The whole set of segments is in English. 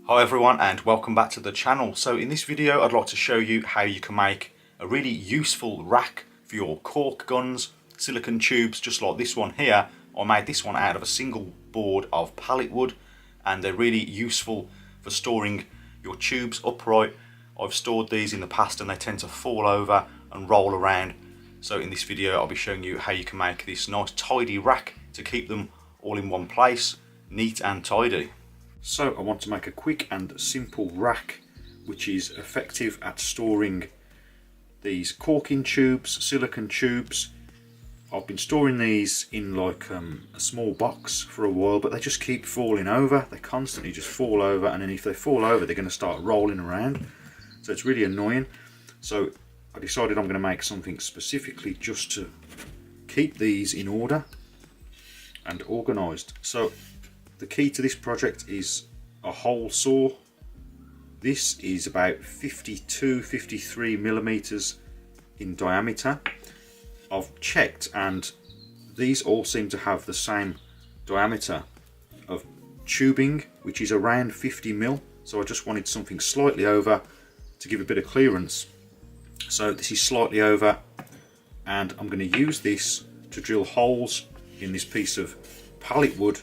Hi everyone and welcome back to the channel. So in this video I'd like to show you how you can make a really useful rack for your cork guns, silicone tubes just like this one here. I made this one out of a single board of pallet wood and they're really useful for storing your tubes upright. I've stored these in the past and they tend to fall over and roll around. So in this video I'll be showing you how you can make this nice tidy rack to keep them all in one place, neat and tidy. So I want to make a quick and simple rack which is effective at storing these caulking tubes, silicone tubes. I've been storing these in like a small box for a while, but they just keep falling over. They constantly just fall over, and then if they fall over they're going to start rolling around. So it's really annoying. So I decided I'm going to make something specifically just to keep these in order and organised. So the key to this project is a hole saw. This is about 52-53 millimeters in diameter. I've checked and these all seem to have the same diameter of tubing, which is around 50 mil. So I just wanted something slightly over to give a bit of clearance. So this is slightly over, and I'm going to use this to drill holes in this piece of pallet wood,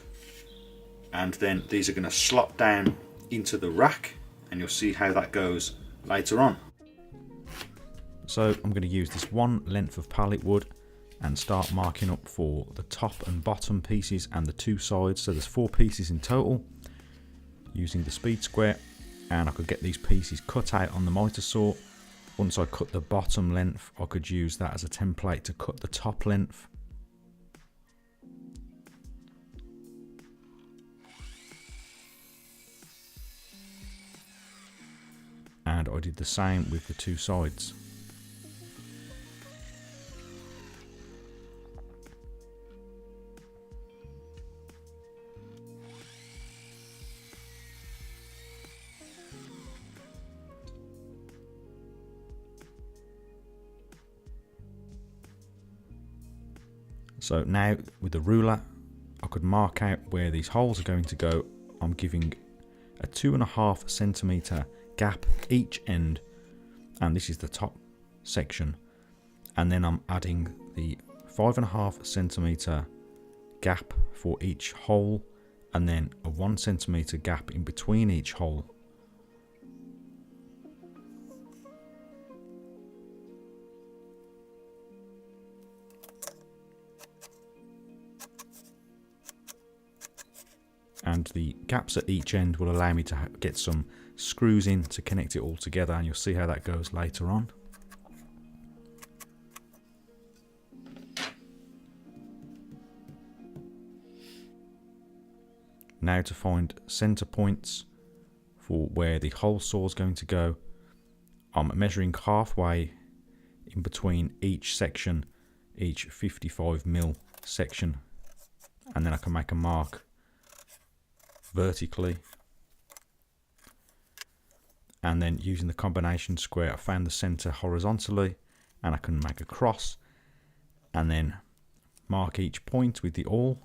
and then these are going to slot down into the rack, and you'll see how that goes later on. So I'm going to use this one length of pallet wood and start marking up for the top and bottom pieces and the two sides. So there's 4 pieces in total, using the speed square, and I could get these pieces cut out on the miter saw. Once I cut the bottom length, I could use that as a template to cut the top length. And I did the same with the two sides. So now with the ruler I could mark out where these holes are going to go. I'm giving a 2.5 centimeter gap each end, and this is the top section, and then I'm adding the 5.5 centimeter gap for each hole, and then a 1 centimeter gap in between each hole. And the gaps at each end will allow me to get some screws in to connect it all together, and you'll see how that goes later on. Now to find center points for where the hole saw is going to go, I'm measuring halfway in between each section, each 55 mil section, and then I can make a mark vertically, and then using the combination square I found the center horizontally, and I can make a cross and then mark each point with the awl.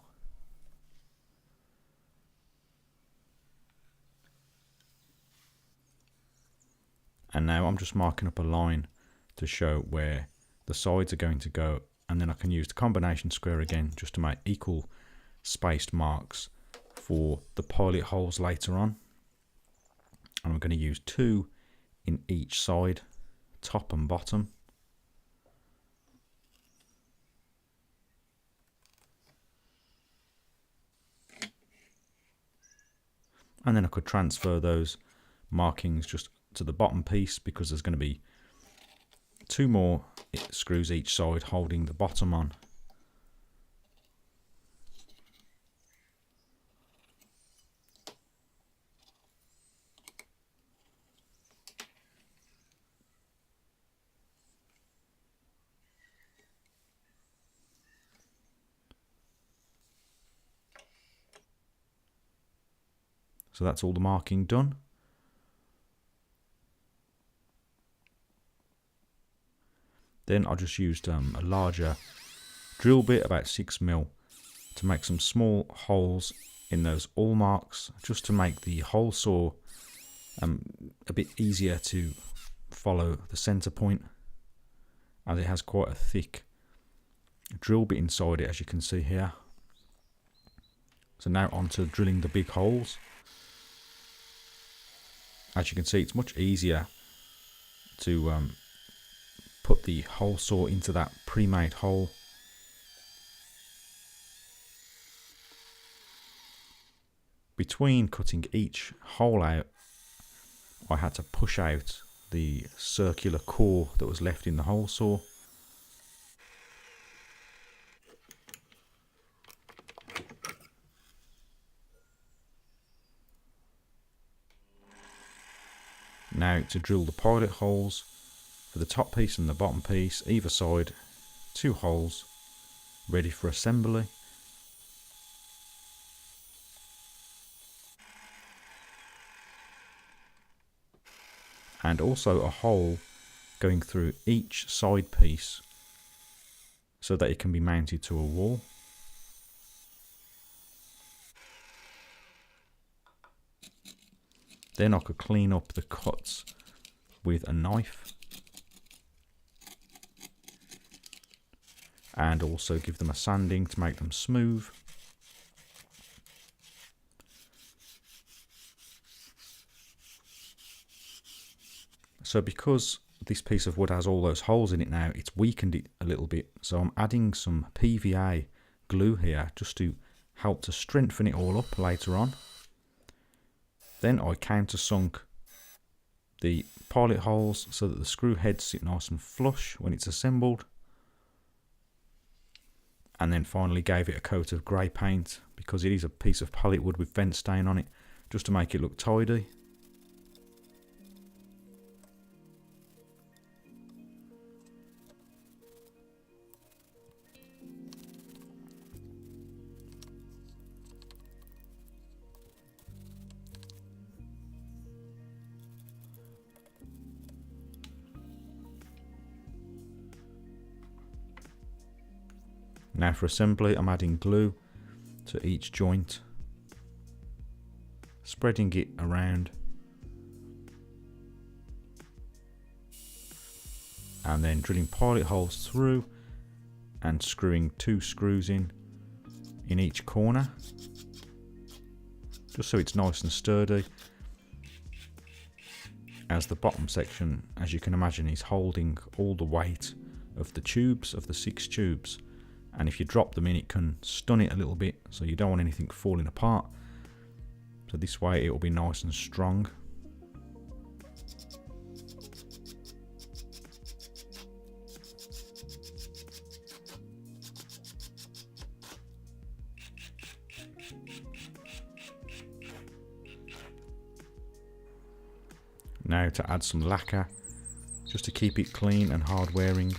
And now I'm just marking up a line to show where the sides are going to go, and then I can use the combination square again just to make equal spaced marks for the pilot holes later on. And I'm going to use 2 in each side, top and bottom. And then I could transfer those markings just to the bottom piece, because there's going to be 2 more screws each side holding the bottom on. So that's all the marking done. Then I just used a larger drill bit, about 6 mil, to make some small holes in those awl marks, just to make the hole saw a bit easier to follow the center point, as it has quite a thick drill bit inside it, as you can see here. So now on to drilling the big holes. As you can see, it's much easier to put the hole saw into that pre-made hole. Between cutting each hole out, I had to push out the circular core that was left in the hole saw. Now to drill the pilot holes for the top piece and the bottom piece, either side, 2 holes ready for assembly. And also a hole going through each side piece so that it can be mounted to a wall. Then I could clean up the cuts with a knife and also give them a sanding to make them smooth. So because this piece of wood has all those holes in it now, it's weakened it a little bit. So I'm adding some PVA glue here just to help to strengthen it all up later on. Then I countersunk the pilot holes so that the screw heads sit nice and flush when it's assembled. And then finally gave it a coat of grey paint, because it is a piece of pallet wood with vent stain on it, just to make it look tidy. Now for assembly, I'm adding glue to each joint, spreading it around, and then drilling pilot holes through and screwing 2 screws in each corner, just so it's nice and sturdy, as the bottom section, as you can imagine, is holding all the weight of the tubes, of the 6 tubes. And if you drop them in, it can stun it a little bit, so you don't want anything falling apart. So this way it will be nice and strong. Now to add some lacquer, just to keep it clean and hard wearing.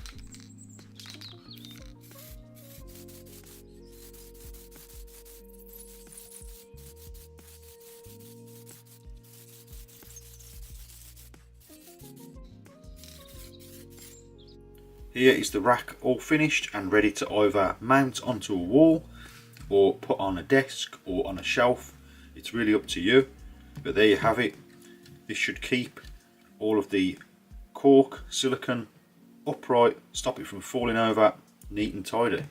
Here is the rack all finished and ready to either mount onto a wall or put on a desk or on a shelf. It's really up to you, but there you have it. This should keep all of the cork, silicone upright, stop it from falling over, neat and tidy.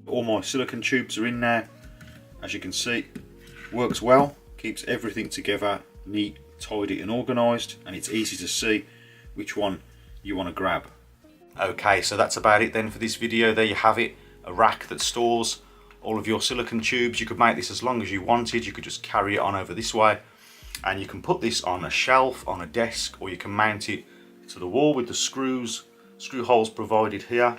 All my silicone tubes are in there. As you can see, works well, keeps everything together, neat, tidy and organised, and it's easy to see which one you want to grab. Okay, so that's about it then for this video. There you have it, a rack that stores all of your silicone tubes. You could make this as long as you wanted. You could just carry it on over this way, and you can put this on a shelf, on a desk, or you can mount it to the wall with the screw holes provided here.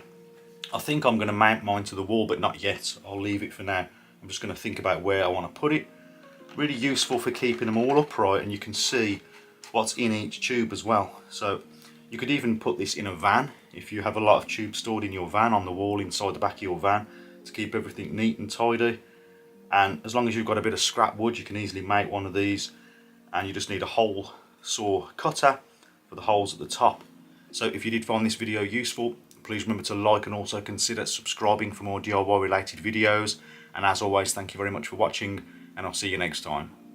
I think I'm going to mount mine to the wall, but not yet. I'll leave it for now. I'm just going to think about where I want to put it. Really useful for keeping them all upright, and you can see what's in each tube as well. So you could even put this in a van if you have a lot of tubes stored in your van, on the wall inside the back of your van, to keep everything neat and tidy. And as long as you've got a bit of scrap wood, you can easily make one of these, and you just need a hole saw cutter for the holes at the top. So if you did find this video useful, please remember to like and also consider subscribing for more DIY related videos. And as always, thank you very much for watching, and I'll see you next time.